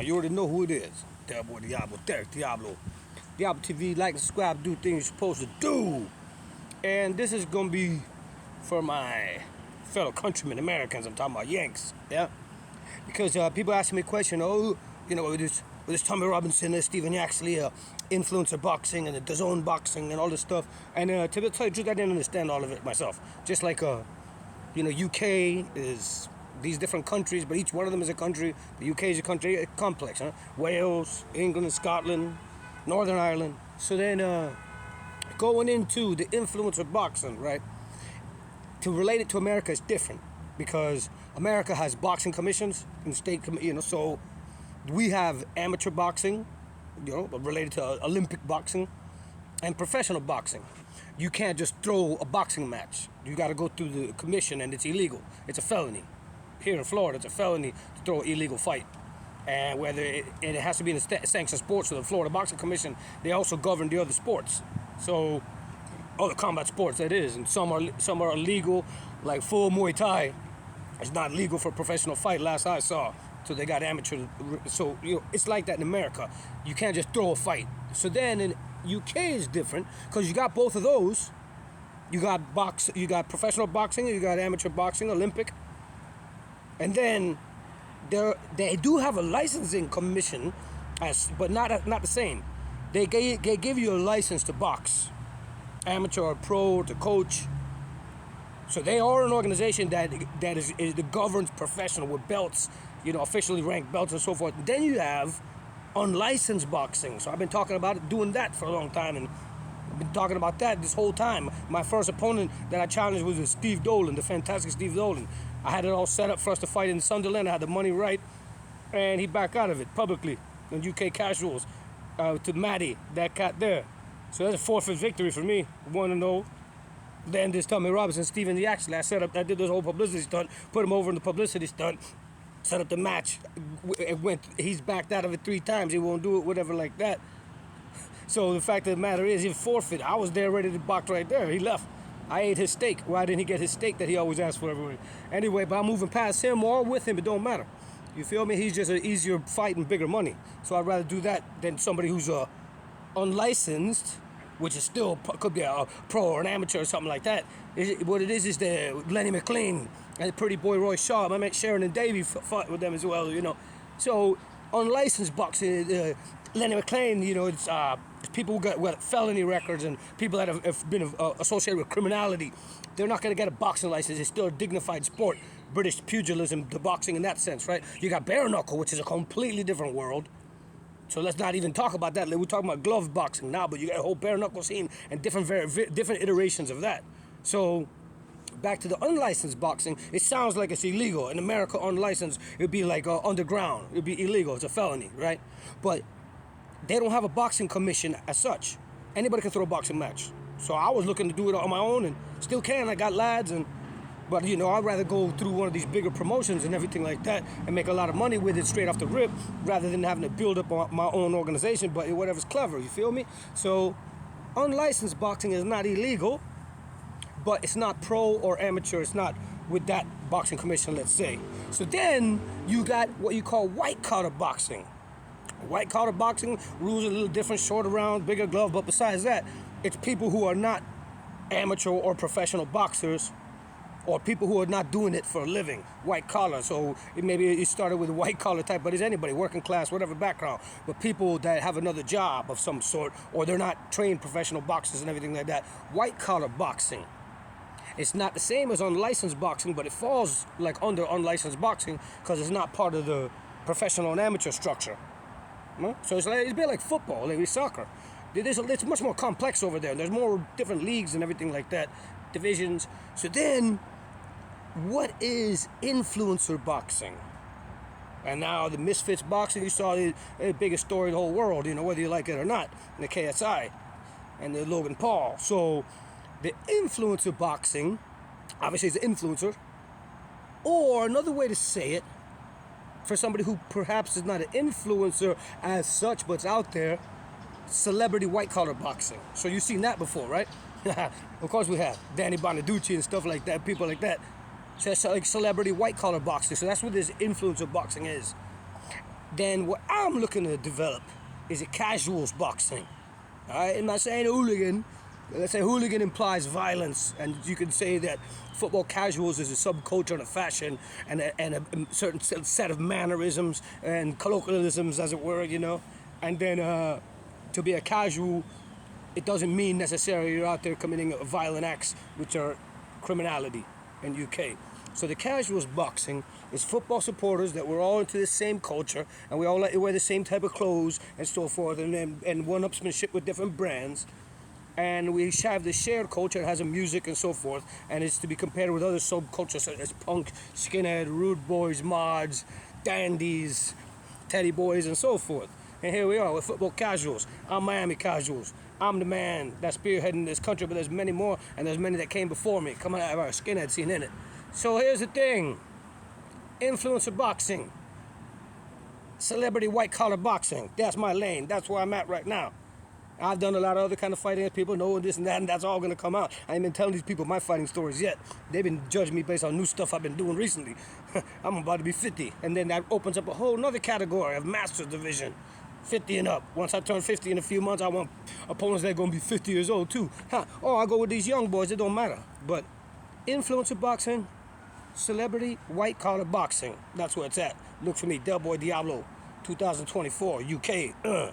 You already know who it is. That boy Diablo, Derek Diablo. Diablo TV, like and subscribe, do things you're supposed to do. And this is gonna be for my fellow countrymen, Americans. I'm talking about Yanks, yeah. Because people ask me a question, with this Tommy Robinson, Stephen Yaxley, influencer boxing and the DAZN boxing and all this stuff. And to tell you the truth, I didn't understand all of it myself. Just like UK is these different countries, but each one of them is a country. The UK is a country complex, huh? Wales, England, Scotland, Northern Ireland. So then going into the influencer boxing, right? To relate it to America is different because America has boxing commissions and state, so we have amateur boxing, related to Olympic boxing and professional boxing. You can't just throw a boxing match. You got to go through the commission, and it's illegal. It's a felony. Here in Florida, it's a felony to throw an illegal fight. And whether it has to be in a sanctioned sport, so the Florida Boxing Commission, they also govern the other sports. So, other combat sports, that is. And some are illegal, like full Muay Thai. It's not legal for a professional fight, last I saw. So they got amateur. So, it's like that in America. You can't just throw a fight. So then in UK is different, because you got both of those. You got professional boxing, you got amateur boxing, Olympic. And then they do have a licensing commission, but not the same. They give you a license to box, amateur or pro, to coach. So they are an organization that governs professional with belts, officially ranked belts and so forth. And then you have unlicensed boxing. So I've been talking about doing that for a long time, and I've been talking about that this whole time. My first opponent that I challenged was Steve Dolan, the fantastic Steve Dolan. I had it all set up for us to fight in Sunderland. I had the money right, and he backed out of it publicly on UK Casuals to Matty, that cat there. So that's a forfeit victory for me, 1-0. Then this Tommy Robinson, Stephen Yaxley, I did this whole publicity stunt, put him over in the publicity stunt, set up the match. He's backed out of it 3 times. He won't do it, whatever like that. So the fact of the matter is, he forfeit. I was there ready to box right there. He left. I ate his steak. Why didn't he get his steak that he always asks for everywhere? Anyway, but I'm moving past him or with him. It don't matter. You feel me? He's just an easier fight and bigger money. So I'd rather do that than somebody who's unlicensed, which is still could be a pro or an amateur or something like that. What it is the Lenny McLean and Pretty Boy Roy Shaw. I met Sharon and Davey fought with them as well. So unlicensed boxing, Lenny McLean, it's people who got felony records and people that have been associated with criminality. They're not going to get a boxing license. It's still a dignified sport. British pugilism, the boxing in that sense, right? You got bare-knuckle, which is a completely different world. So let's not even talk about that. We're talking about glove boxing now, but you got a whole bare-knuckle scene and different iterations of that. So back to the unlicensed boxing, it sounds like it's illegal. In America, unlicensed, it'd be like underground. It'd be illegal. It's a felony, right? But they don't have a boxing commission as such. Anybody can throw a boxing match. So I was looking to do it on my own and still can. I got lads, but I'd rather go through one of these bigger promotions and everything like that and make a lot of money with it straight off the rip rather than having to build up my own organization, but whatever's clever, you feel me? So unlicensed boxing is not illegal, but it's not pro or amateur. It's not with that boxing commission, let's say. So then you got what you call white-collar boxing. White-collar boxing, rules are a little different, shorter rounds, bigger glove, but besides that, it's people who are not amateur or professional boxers, or people who are not doing it for a living, white-collar. So maybe it started with a white-collar type, but it's anybody, working class, whatever background, but people that have another job of some sort, or they're not trained professional boxers and everything like that. White-collar boxing. It's not the same as unlicensed boxing, but it falls like under unlicensed boxing because it's not part of the professional and amateur structure. So it's a bit like football, like soccer. It's much more complex over there. There's more different leagues and everything like that, divisions. So then, what is influencer boxing? And now the Misfits boxing, you saw the biggest story in the whole world, whether you like it or not, in the KSI and the Logan Paul. So the influencer boxing, obviously is an influencer, or another way to say it, for somebody who perhaps is not an influencer as such, but it's out there, celebrity white-collar boxing. So you've seen that before, right? Of course we have. Danny Bonaducci and stuff like that, people like that. So that's like celebrity white-collar boxing. So that's what this influencer boxing is. then what I'm looking to develop is a casuals boxing. All right, I'm not saying hooligan. Let's say hooligan implies violence, and you can say that football casuals is a subculture and a fashion and a certain set of mannerisms and colloquialisms, as it were, you know. And then to be a casual, it doesn't mean necessarily you're out there committing violent acts, which are criminality in UK. So the casuals boxing is football supporters that we're all into the same culture, and we all like to wear the same type of clothes and so forth, and one-upsmanship with different brands. And we have the shared culture. It has a music and so forth, and it's to be compared with other subcultures such as punk, skinhead, rude boys, mods, dandies, teddy boys, and so forth. And here we are with football casuals. I'm Miami casuals. I'm the man that's spearheading this country, but there's many more, and there's many that came before me, coming out of our skinhead scene in it. So here's the thing: influencer boxing, celebrity white-collar boxing. That's my lane. That's where I'm at right now. I've done a lot of other kind of fighting. People know this and that, and that's all going to come out. I ain't been telling these people my fighting stories yet. They've been judging me based on new stuff I've been doing recently. I'm about to be 50, and then that opens up a whole nother category of Masters Division, 50 and up. Once I turn 50 in a few months, I want opponents that are going to be 50 years old too. Or I go with these young boys. It don't matter. But influencer boxing, celebrity white-collar boxing. That's where it's at. Look for me, Boy Diablo, 2024, UK.